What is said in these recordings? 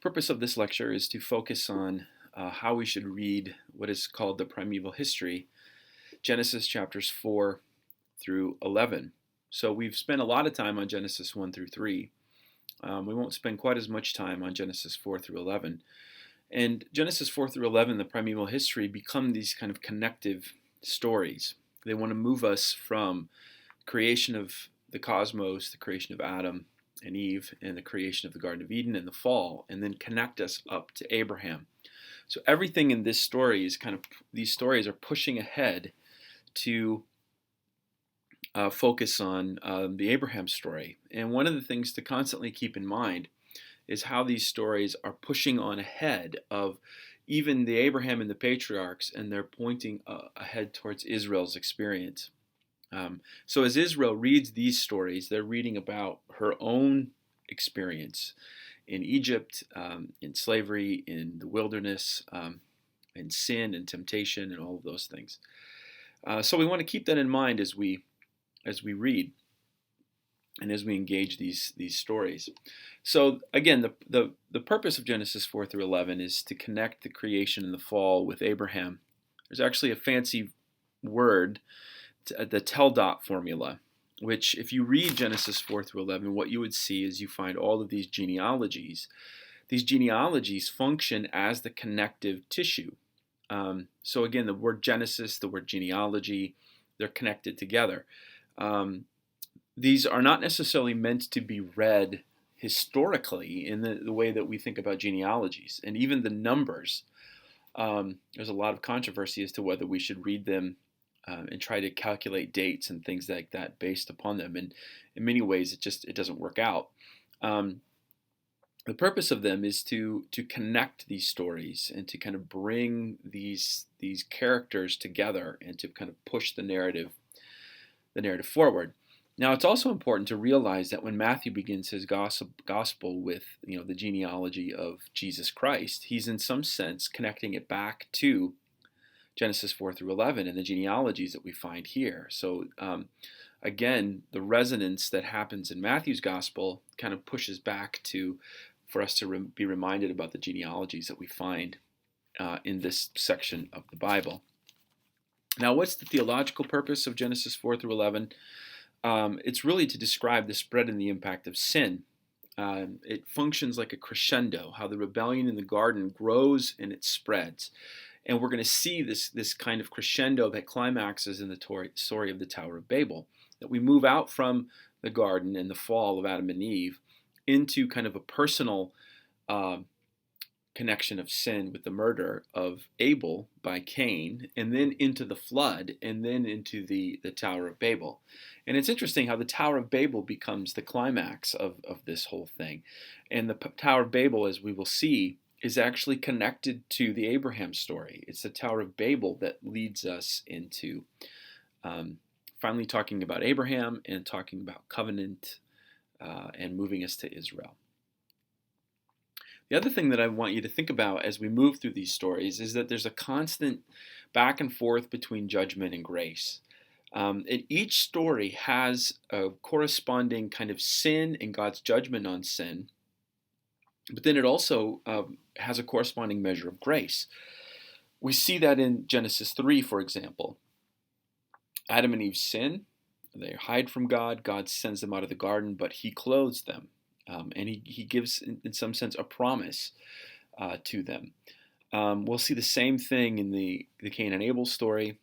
Purpose of this lecture is to focus on how we should read what is called the Primeval History, Genesis chapters 4 through 11. So we've spent a lot of time on Genesis 1 through 3. We won't spend quite as much time on Genesis 4 through 11. And Genesis 4 through 11, the Primeval History, become these kind of connective stories. They want to move us from creation of the cosmos, the creation of Adam and Eve, and the creation of the Garden of Eden and the fall, and then connect us up to Abraham. So everything in this story is these stories are pushing ahead to focus on the Abraham story. And one of the things to constantly keep in mind is how these stories are pushing on ahead of even the Abraham and the patriarchs, and they're pointing ahead towards Israel's experience. So as Israel reads these stories, they're reading about her own experience in Egypt, in slavery, in the wilderness, in sin and temptation, and all of those things. So we want to keep that in mind as we read and as we engage these stories. So again, the purpose of Genesis 4 through 11 is to connect the creation and the fall with Abraham. There's actually a fancy word, the tell dot formula, which if you read Genesis 4 through 11, what you would see is you find all of these genealogies. These genealogies function as the connective tissue. So again, the word Genesis, the word genealogy, they're connected together. These are not necessarily meant to be read historically in the way that we think about genealogies. And even the numbers, there's a lot of controversy as to whether we should read them and try to calculate dates and things like that based upon them. And in many ways, it doesn't work out. The purpose of them is to connect these stories and to kind of bring these characters together and to kind of push the narrative forward. Now, it's also important to realize that when Matthew begins his gospel with the genealogy of Jesus Christ, he's in some sense connecting it back to Genesis 4 through 11 and the genealogies that we find here. So again, the resonance that happens in Matthew's gospel kind of pushes back for us to be reminded about the genealogies that we find in this section of the Bible. Now, what's the theological purpose of Genesis 4 through 11? It's really to describe the spread and the impact of sin. It functions like a crescendo, how the rebellion in the garden grows and it spreads. And we're going to see this kind of crescendo that climaxes in the story of the Tower of Babel, that we move out from the garden and the fall of Adam and Eve into kind of a personal connection of sin with the murder of Abel by Cain, and then into the flood, and then into the Tower of Babel. And it's interesting how the Tower of Babel becomes the climax of this whole thing. And the Tower of Babel, as we will see, is actually connected to the Abraham story. It's the Tower of Babel that leads us into finally talking about Abraham and talking about covenant and moving us to Israel. The other thing that I want you to think about as we move through these stories is that there's a constant back and forth between judgment and grace. Each story has a corresponding kind of sin and God's judgment on sin, but then it also has a corresponding measure of grace. We see that in Genesis 3, for example. Adam and Eve sin, they hide from God, God sends them out of the garden, but he clothes them. And he gives, in some sense, a promise to them. We'll see the same thing in the Cain and Abel story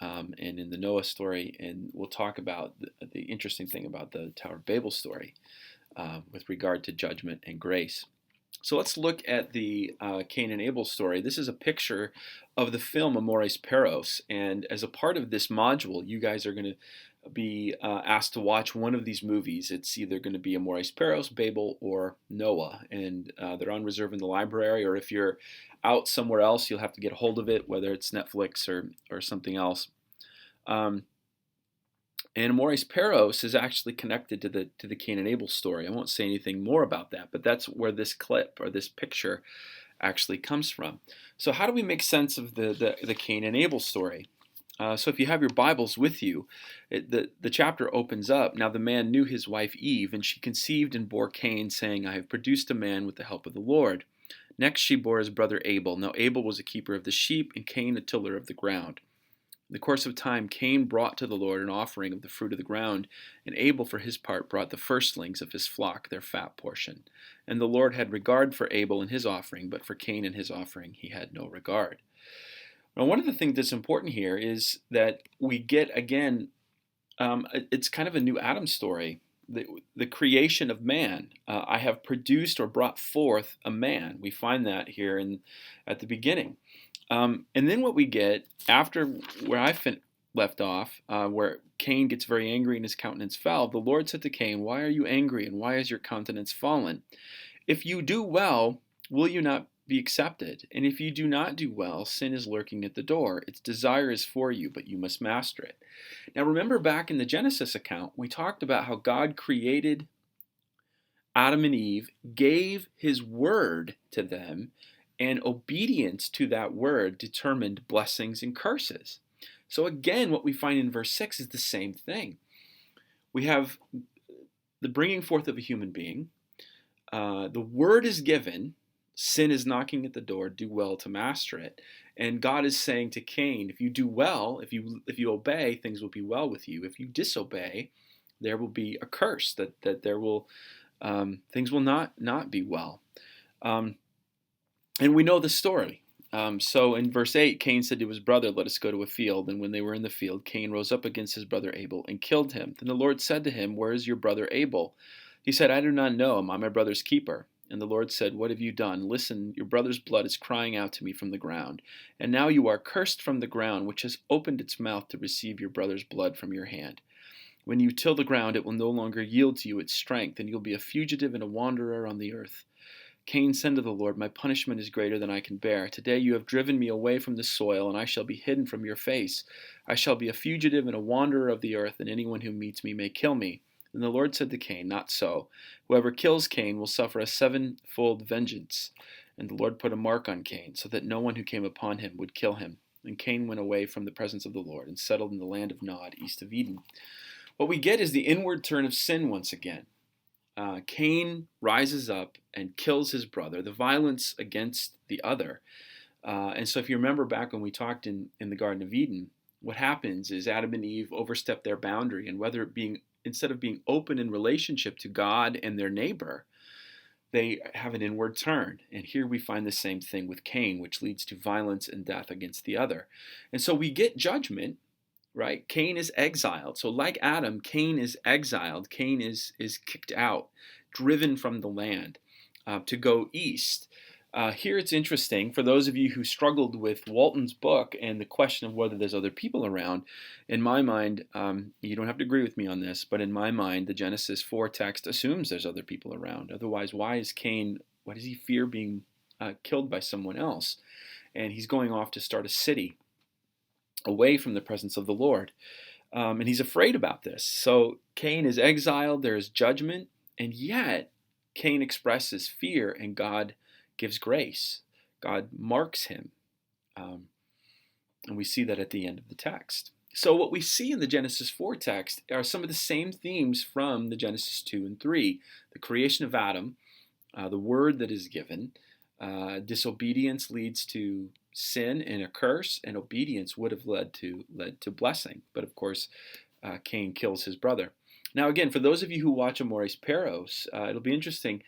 and in the Noah story, and we'll talk about the interesting thing about the Tower of Babel story with regard to judgment and grace. So let's look at the Cain and Abel story. This is a picture of the film Amores Perros, and as a part of this module, you guys are going to be asked to watch one of these movies. It's either going to be Amores Perros, Babel, or Noah, and they're on reserve in the library, or if you're out somewhere else, you'll have to get a hold of it, whether it's Netflix or something else. And Amores Perros is actually connected to the Cain and Abel story. I won't say anything more about that, but that's where this clip or this picture actually comes from. So how do we make sense of the Cain and Abel story? So if you have your Bibles with you, the chapter opens up. Now the man knew his wife Eve, and she conceived and bore Cain, saying, I have produced a man with the help of the Lord. Next she bore his brother Abel. Now Abel was a keeper of the sheep, and Cain a tiller of the ground. In the course of time, Cain brought to the Lord an offering of the fruit of the ground, and Abel for his part brought the firstlings of his flock, their fat portion. And the Lord had regard for Abel and his offering, but for Cain and his offering he had no regard. Now, one of the things that's important here is that we get, again, it's kind of a new Adam story. The creation of man. I have produced or brought forth a man. We find that here at the beginning. And then what we get after where I left off, where Cain gets very angry and his countenance fell, the Lord said to Cain, "Why are you angry, and why is your countenance fallen? If you do well, will you not be accepted? And if you do not do well, sin is lurking at the door. Its desire is for you, but you must master it." Now remember back in the Genesis account, we talked about how God created Adam and Eve, gave his word to them, and obedience to that word determined blessings and curses. So again, what we find in verse 6 is the same thing. We have the bringing forth of a human being. The word is given. Sin is knocking at the door. Do well to master it. And God is saying to Cain, if you do well, if you obey, things will be well with you. If you disobey, there will be a curse, that there will things will not be well. And we know the story. So in verse 8, Cain said to his brother, "Let us go to a field." And when they were in the field, Cain rose up against his brother Abel and killed him. Then the Lord said to him, "Where is your brother Abel?" He said, "I do not know. Am I my brother's keeper?" And the Lord said, "What have you done? Listen, your brother's blood is crying out to me from the ground. And now you are cursed from the ground, which has opened its mouth to receive your brother's blood from your hand. When you till the ground, it will no longer yield to you its strength, and you'll be a fugitive and a wanderer on the earth." Cain said to the Lord, "My punishment is greater than I can bear. Today you have driven me away from the soil, and I shall be hidden from your face. I shall be a fugitive and a wanderer of the earth, and anyone who meets me may kill me." And the Lord said to Cain, "Not so. Whoever kills Cain will suffer a sevenfold vengeance." And the Lord put a mark on Cain, so that no one who came upon him would kill him. And Cain went away from the presence of the Lord and settled in the land of Nod, east of Eden. What we get is the inward turn of sin once again. Cain rises up and kills his brother, the violence against the other. And so if you remember back when we talked in the Garden of Eden, what happens is Adam and Eve overstep their boundary, and instead of being open in relationship to God and their neighbor, they have an inward turn. And here we find the same thing with Cain, which leads to violence and death against the other. And so we get judgment. Right? Cain is exiled. So like Adam, Cain is exiled. Cain is kicked out, driven from the land to go east. Here it's interesting, for those of you who struggled with Walton's book and the question of whether there's other people around, in my mind, you don't have to agree with me on this, but in my mind, the Genesis 4 text assumes there's other people around. Otherwise, why does he fear being killed by someone else? And he's going off to start a city away from the presence of the Lord. And he's afraid about this. So Cain is exiled, there is judgment, and yet Cain expresses fear and God gives grace. God marks him. And we see that at the end of the text. So what we see in the Genesis 4 text are some of the same themes from the Genesis 2 and 3. The creation of Adam, the word that is given. Disobedience leads to sin and a curse, and obedience would have led to blessing. But of course, Cain kills his brother. Now again, for those of you who watch Amores Perros, it'll be interesting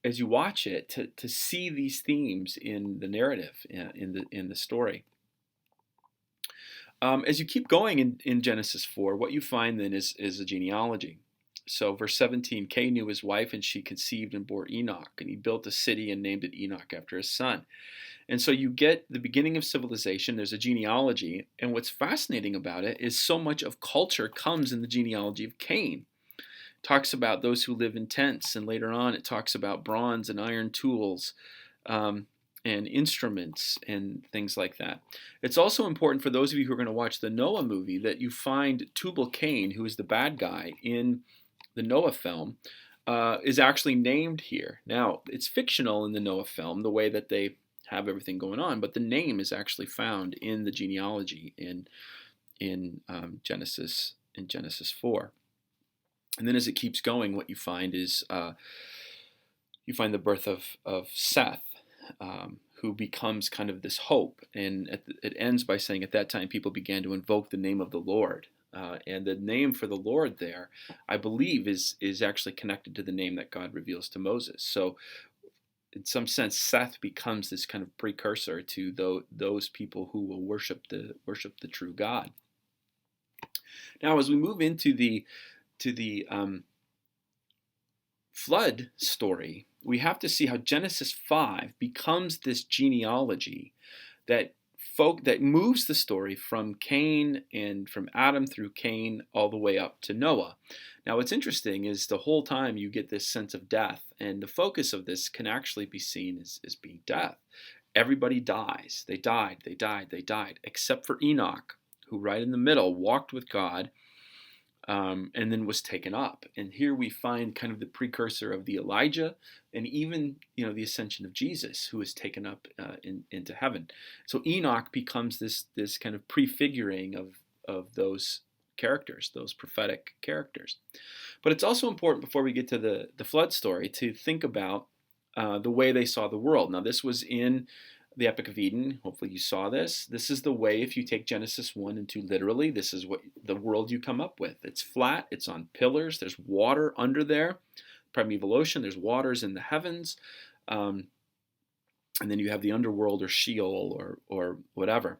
as you watch it to see these themes in the narrative, in the story. As you keep going in Genesis 4, what you find then is a genealogy. So verse 17, Cain knew his wife, and she conceived and bore Enoch, and he built a city and named it Enoch after his son. And so you get the beginning of civilization. There's a genealogy, and what's fascinating about it is so much of culture comes in the genealogy of Cain. It talks about those who live in tents, and later on it talks about bronze and iron tools and instruments and things like that. It's also important for those of you who are going to watch the Noah movie that you find Tubal-Cain, who is the bad guy in the Noah film, is actually named here. Now, it's fictional in the Noah film, the way that they have everything going on, but the name is actually found in the genealogy in Genesis 4. And then as it keeps going, what you find is you find the birth of Seth. who becomes kind of this hope. And it ends by saying, at that time, people began to invoke the name of the Lord. And the name for the Lord there, I believe, is actually connected to the name that God reveals to Moses. So in some sense, Seth becomes this kind of precursor to those people who will worship the true God. Now, as we move into the flood story, we have to see how Genesis 5 becomes this genealogy that moves the story from Cain and from Adam through Cain all the way up to Noah. Now, what's interesting is the whole time you get this sense of death, and the focus of this can actually be seen as being death. Everybody dies. They died, except for Enoch, who right in the middle walked with God, and then was taken up. And here we find kind of the precursor of the Elijah, and even the ascension of Jesus, who is taken up into heaven. So Enoch becomes this kind of prefiguring of those characters, those prophetic characters. But it's also important, before we get to the flood story, to think about the way they saw the world. Now, this was in the Epic of Eden. Hopefully you saw this. This is the way, if you take Genesis 1 and 2 literally, this is what the world you come up with. It's flat, it's on pillars, there's water under there, primeval ocean, there's waters in the heavens, and then you have the underworld or Sheol or whatever.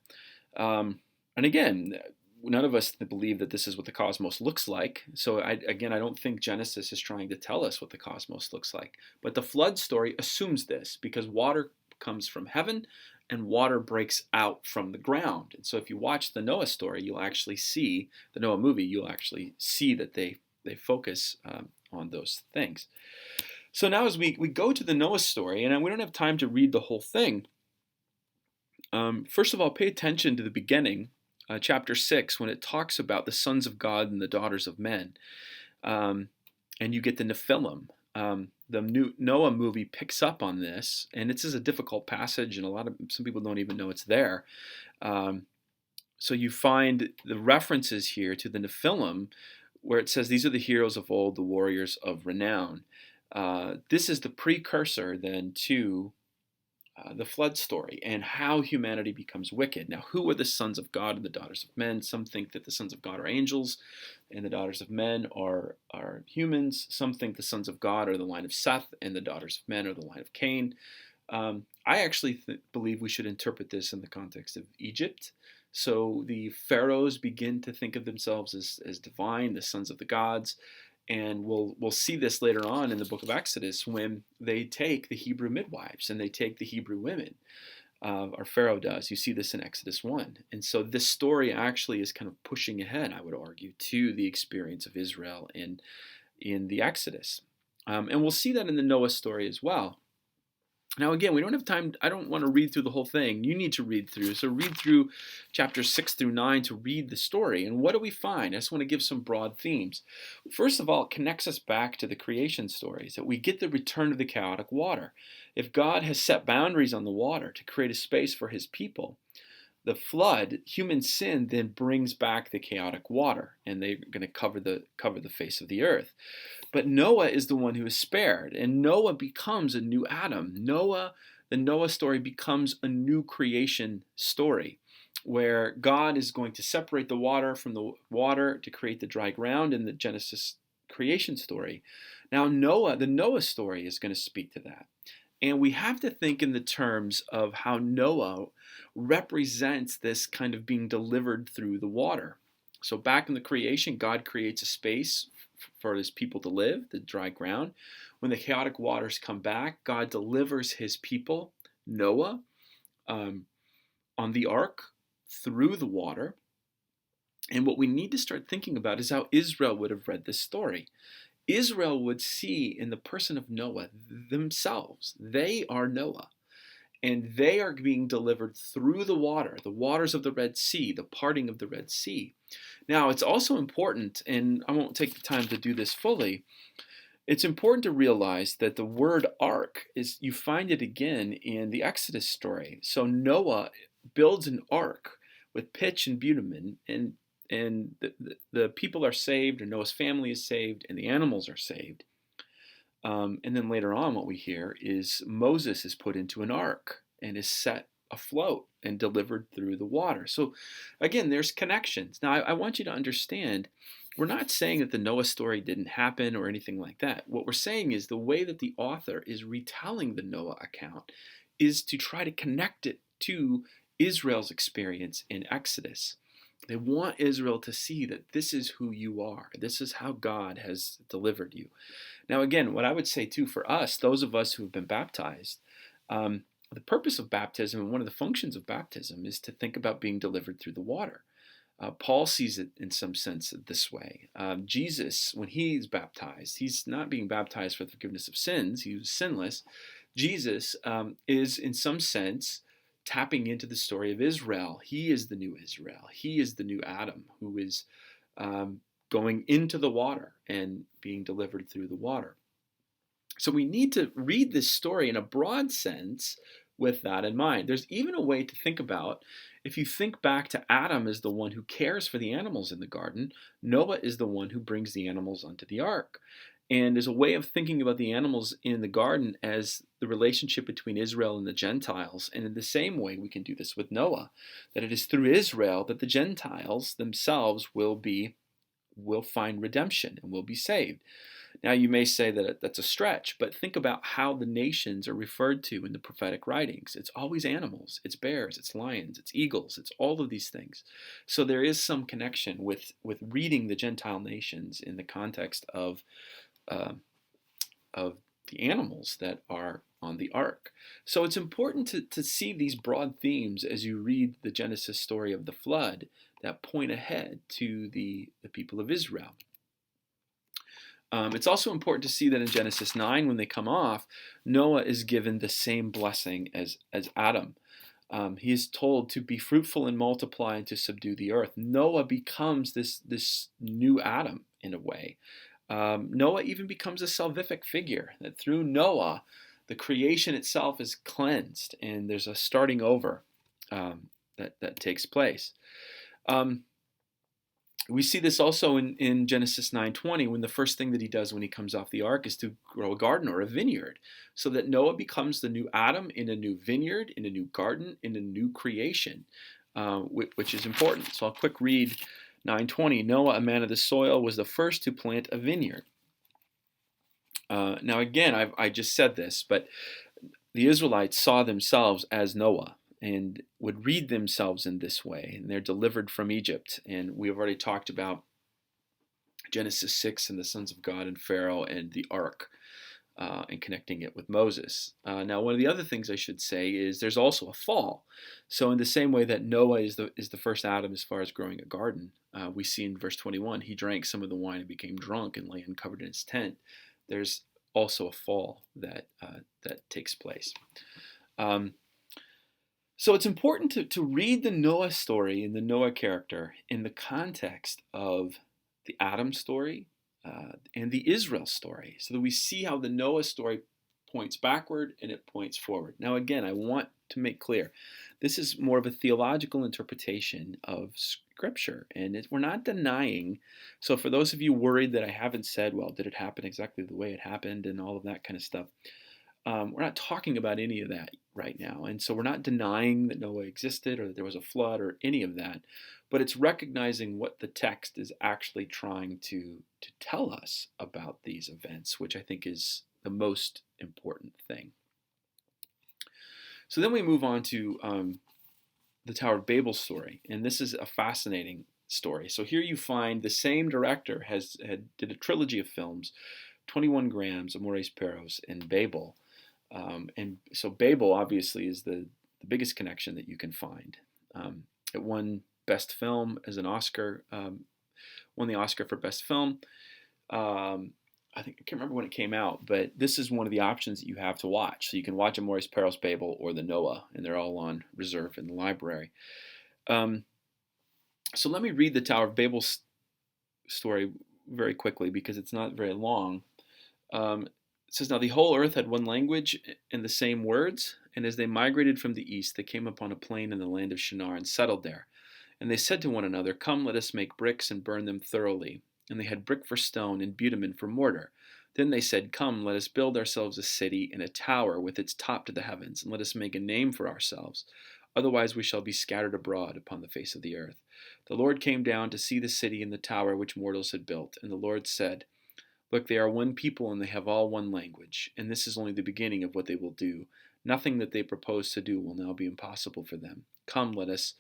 And again, none of us believe that this is what the cosmos looks like. So I don't think Genesis is trying to tell us what the cosmos looks like. But the flood story assumes this, because water comes from heaven and water breaks out from the ground. And so if you watch the Noah story, you'll actually see, the Noah movie, you'll actually see that they focus on those things. So now as we go to the Noah story, and we don't have time to read the whole thing, first of all, pay attention to the beginning, chapter 6, when it talks about the sons of God and the daughters of men. And you get the Nephilim. The new Noah movie picks up on this, and this is a difficult passage, and some people don't even know it's there. So you find the references here to the Nephilim, where it says these are the heroes of old, the warriors of renown. This is the precursor then to the flood story and how humanity becomes wicked. Now, who are the sons of God and the daughters of men? Some think that the sons of God are angels and the daughters of men are humans. Some think the sons of God are the line of Seth and the daughters of men are the line of Cain. I actually believe we should interpret this in the context of Egypt. So the pharaohs begin to think of themselves as divine, the sons of the gods. And we'll see this later on in the book of Exodus, when they take the Hebrew midwives and they take the Hebrew women, or Pharaoh does. You see this in Exodus 1. And so this story actually is kind of pushing ahead, I would argue, to the experience of Israel in the Exodus. And we'll see that in the Noah story as well. Now, again, we don't have time. I don't want to read through the whole thing. You need to read through. So read through chapters 6 through 9 to read the story. And what do we find? I just want to give some broad themes. First of all, it connects us back to the creation stories, that we get the return of the chaotic water. If God has set boundaries on the water to create a space for his people, the flood, human sin, then brings back the chaotic water, and they're going to cover the face of the earth. But Noah is the one who is spared, and Noah becomes a new Adam. The Noah story becomes a new creation story, where God is going to separate the water from the water to create the dry ground in the Genesis creation story. Now the Noah story is going to speak to that. And we have to think in the terms of how Noah represents this kind of being delivered through the water. So back in the creation, God creates a space for his people to live, the dry ground. When the chaotic waters come back, God delivers his people, Noah, on the ark through the water. And what we need to start thinking about is how Israel would have read this story. Israel would see in the person of Noah themselves. They are Noah. And they are being delivered through the waters of the Red Sea, the parting of the Red Sea. Now, it's also important, and I won't take the time to do this fully, it's important to realize that the word ark you find it again in the Exodus story. So Noah builds an ark with pitch and bitumen, and the people are saved, or Noah's family is saved, and the animals are saved. And then later on, what we hear is Moses is put into an ark and is set afloat and delivered through the water. So, again, there's connections. Now, I want you to understand we're not saying that the Noah story didn't happen or anything like that. What we're saying is the way that the author is retelling the Noah account is to try to connect it to Israel's experience in Exodus. They want Israel to see that this is who you are. This is how God has delivered you. Now, again, what I would say too for us, those of us who have been baptized, the purpose of baptism and one of the functions of baptism is to think about being delivered through the water. Paul sees it in some sense this way. Jesus, when he's baptized, he's not being baptized for the forgiveness of sins. He was sinless. Jesus is, in some sense, tapping into the story of Israel. He is the new Israel. He is the new Adam who is going into the water and being delivered through the water. So we need to read this story in a broad sense with that in mind. There's even a way to think about, if you think back to Adam as the one who cares for the animals in the garden, Noah is the one who brings the animals onto the ark. And there's a way of thinking about the animals in the garden as the relationship between Israel and the Gentiles. And in the same way, we can do this with Noah, that it is through Israel that the Gentiles themselves will find redemption and will be saved. Now, you may say that that's a stretch, but think about how the nations are referred to in the prophetic writings. It's always animals, it's bears, it's lions, it's eagles, it's all of these things. So there is some connection with reading the Gentile nations in the context of the animals that are on the ark. So it's important to see these broad themes as you read the Genesis story of the flood that point ahead to the people of Israel. It's also important to see that in Genesis 9, when they come off, Noah is given the same blessing as Adam. He is told to be fruitful and multiply and to subdue the earth. Noah becomes this new Adam in a way. Noah even becomes a salvific figure, that through Noah, the creation itself is cleansed and there's a starting over that takes place. We see this also in Genesis 9:20, when the first thing that he does when he comes off the ark is to grow a garden or a vineyard, so that Noah becomes the new Adam in a new vineyard, in a new garden, in a new creation, which is important. So I'll quick read 9:20. Noah, a man of the soil, was the first to plant a vineyard. Now again, I just said this, but the Israelites saw themselves as Noah and would read themselves in this way, and they're delivered from Egypt. And we've already talked about Genesis 6 and the sons of God and Pharaoh and the ark, and connecting it with Moses. Now, one of the other things I should say is there's also a fall. So in the same way that Noah is the first Adam as far as growing a garden, we see in verse 21, he drank some of the wine and became drunk and lay uncovered in his tent. There's also a fall that takes place. So it's important to read the Noah story and the Noah character in the context of the Adam story and the Israel story, so that we see how the Noah story points backward and it points forward. Now again, I want to make clear, this is more of a theological interpretation of Scripture, and we're not denying. So for those of you worried that I haven't said, well, did it happen exactly the way it happened and all of that kind of stuff, we're not talking about any of that right now. And so we're not denying that Noah existed or that there was a flood or any of that, but it's recognizing what the text is actually trying to tell us about these events, which I think is the most important thing. So then we move on to the Tower of Babel story, and this is a fascinating story. So here you find the same director did a trilogy of films, 21 Grams, Amores Perros, and Babel. And so Babel obviously is the biggest connection that you can find. It won Best Film as an Oscar, won the Oscar for Best Film. I can't remember when it came out, but this is one of the options that you have to watch. So you can watch Amores Perros, Babel, or the Noah, and they're all on reserve in the library. So let me read the Tower of Babel story very quickly because it's not very long. It says, now the whole earth had one language and the same words, and as they migrated from the east, they came upon a plain in the land of Shinar and settled there. And they said to one another, come, let us make bricks and burn them thoroughly. And they had brick for stone and bitumen for mortar. Then they said, "Come, let us build ourselves a city and a tower with its top to the heavens, and let us make a name for ourselves. Otherwise we shall be scattered abroad upon the face of the earth." The Lord came down to see the city and the tower which mortals had built. And the Lord said, "Look, they are one people, and they have all one language. And this is only the beginning of what they will do. Nothing that they propose to do will now be impossible for them. Come, let us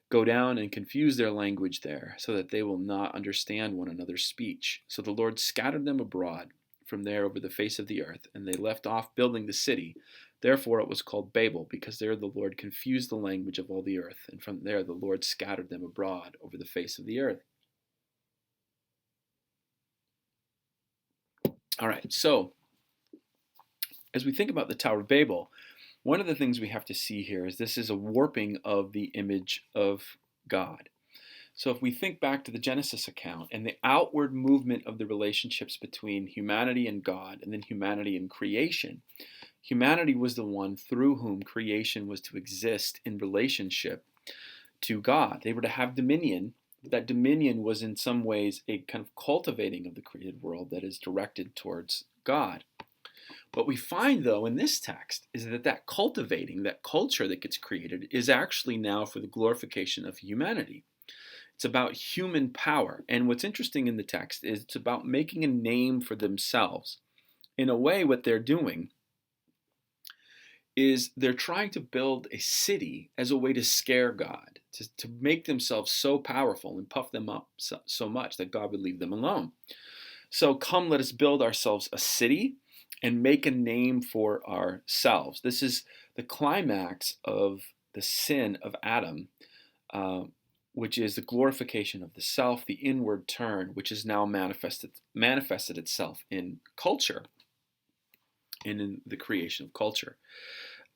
go down and confuse their language there, so that they will not understand one another's speech." So the Lord scattered them abroad from there over the face of the earth, and they left off building the city. Therefore it was called Babel, because there the Lord confused the language of all the earth, and from there the Lord scattered them abroad over the face of the earth. All right, so as we think about the Tower of Babel, one of the things we have to see here is this is a warping of the image of God. So if we think back to the Genesis account and the outward movement of the relationships between humanity and God, and then humanity and creation, humanity was the one through whom creation was to exist in relationship to God. They were to have dominion. That dominion was in some ways a kind of cultivating of the created world that is directed towards God. What we find, though, in this text is that that cultivating, that culture that gets created, is actually now for the glorification of humanity. It's about human power. And what's interesting in the text is it's about making a name for themselves. In a way, what they're doing is they're trying to build a city as a way to scare God, to make themselves so powerful and puff them up so much that God would leave them alone. So come, let us build ourselves a city and make a name for ourselves. This is the climax of the sin of Adam, which is the glorification of the self, the inward turn, which is now manifested itself in culture and in the creation of culture.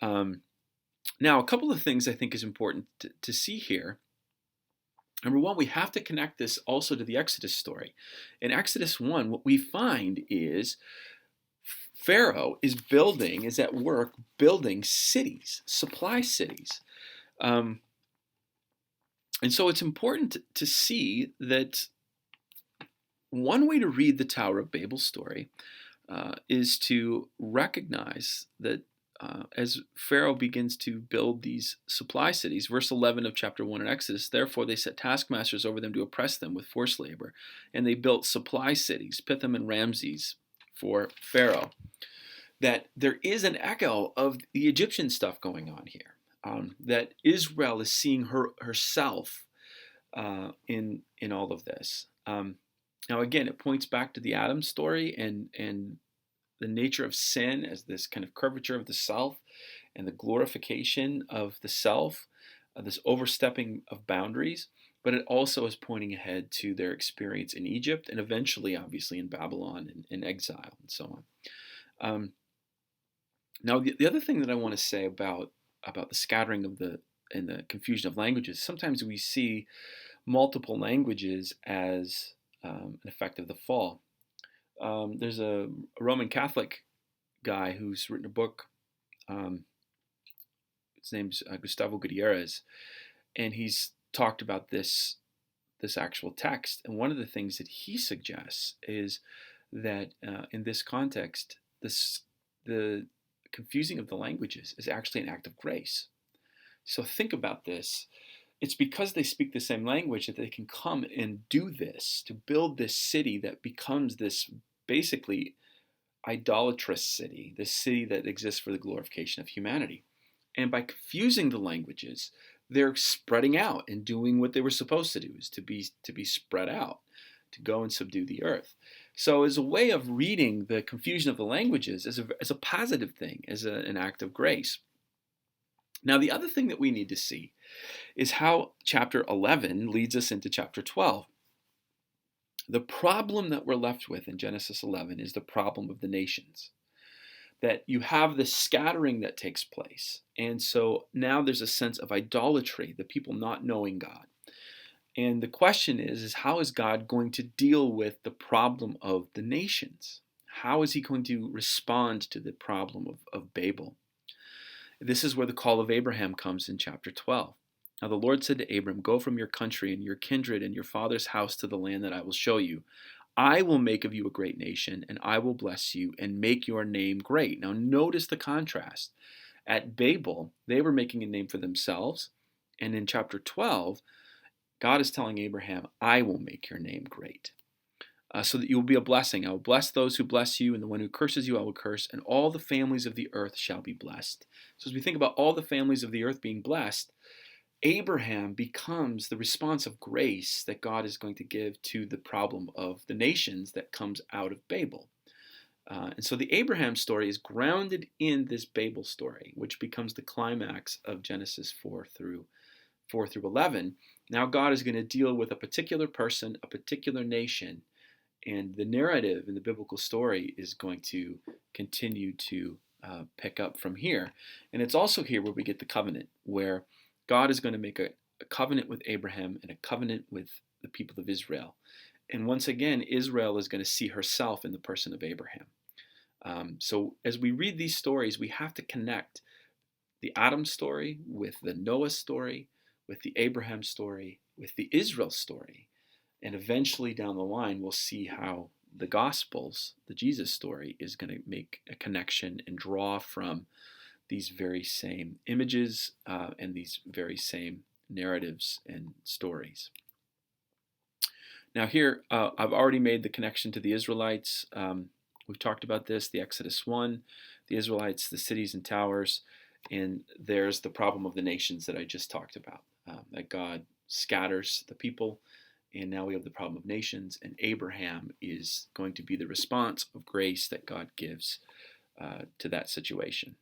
Now, a couple of things I think is important to see here. Number one, we have to connect this also to the Exodus story. In Exodus 1, what we find is Pharaoh is at work building cities, supply cities. And so it's important to see that one way to read the Tower of Babel story is to recognize that as Pharaoh begins to build these supply cities, verse 11 of chapter 1 in Exodus, therefore they set taskmasters over them to oppress them with forced labor, and they built supply cities, Pithom and Ramses, for Pharaoh. That there is an echo of the Egyptian stuff going on here, that Israel is seeing herself in all of this. Now again, it points back to the Adam story and the nature of sin as this kind of curvature of the self and the glorification of the self, this overstepping of boundaries, but it also is pointing ahead to their experience in Egypt and eventually, obviously, in Babylon and in exile and so on. Now, the other thing that I want to say about the scattering of and the confusion of languages, sometimes we see multiple languages as an effect of the fall. There's a Roman Catholic guy who's written a book. His name's Gustavo Gutierrez, and he's talked about this actual text. And one of the things that he suggests is that in this context, the confusing of the languages is actually an act of grace. So think about this. It's because they speak the same language that they can come and do this, to build this city that becomes this basically idolatrous city, this city that exists for the glorification of humanity. And by confusing the languages, they're spreading out and doing what they were supposed to do, is to be spread out, to go and subdue the earth. So as a way of reading the confusion of the languages as a positive thing, as an act of grace. Now, the other thing that we need to see is how chapter 11 leads us into chapter 12. The problem that we're left with in Genesis 11 is the problem of the nations. That you have the scattering that takes place. And so now there's a sense of idolatry, the people not knowing God. And the question is how is God going to deal with the problem of the nations? How is he going to respond to the problem of Babel? This is where the call of Abraham comes in chapter 12. Now the Lord said to Abram, "Go from your country and your kindred and your father's house to the land that I will show you. I will make of you a great nation, and I will bless you and make your name great. Now, notice the contrast. At Babel, they were making a name for themselves. And in chapter 12, God is telling Abraham, I will make your name great, so that you will be a blessing. I will bless those who bless you, and the one who curses you I will curse, and all the families of the earth shall be blessed. So as we think about all the families of the earth being blessed, Abraham becomes the response of grace that God is going to give to the problem of the nations that comes out of Babel. And so the Abraham story is grounded in this Babel story, which becomes the climax of Genesis 4 through 11. Now God is going to deal with a particular person, a particular nation, and the narrative in the biblical story is going to continue to pick up from here. And it's also here where we get the covenant, where God is going to make a covenant with Abraham and a covenant with the people of Israel. And once again, Israel is going to see herself in the person of Abraham. So as we read these stories, we have to connect the Adam story with the Noah story, with the Abraham story, with the Israel story. And eventually down the line, we'll see how the Gospels, the Jesus story, is going to make a connection and draw from these very same images and these very same narratives and stories. Now here, I've already made the connection to the Israelites. We've talked about this, the Exodus 1, the Israelites, the cities and towers, and there's the problem of the nations that I just talked about, that God scatters the people, and now we have the problem of nations, and Abraham is going to be the response of grace that God gives to that situation.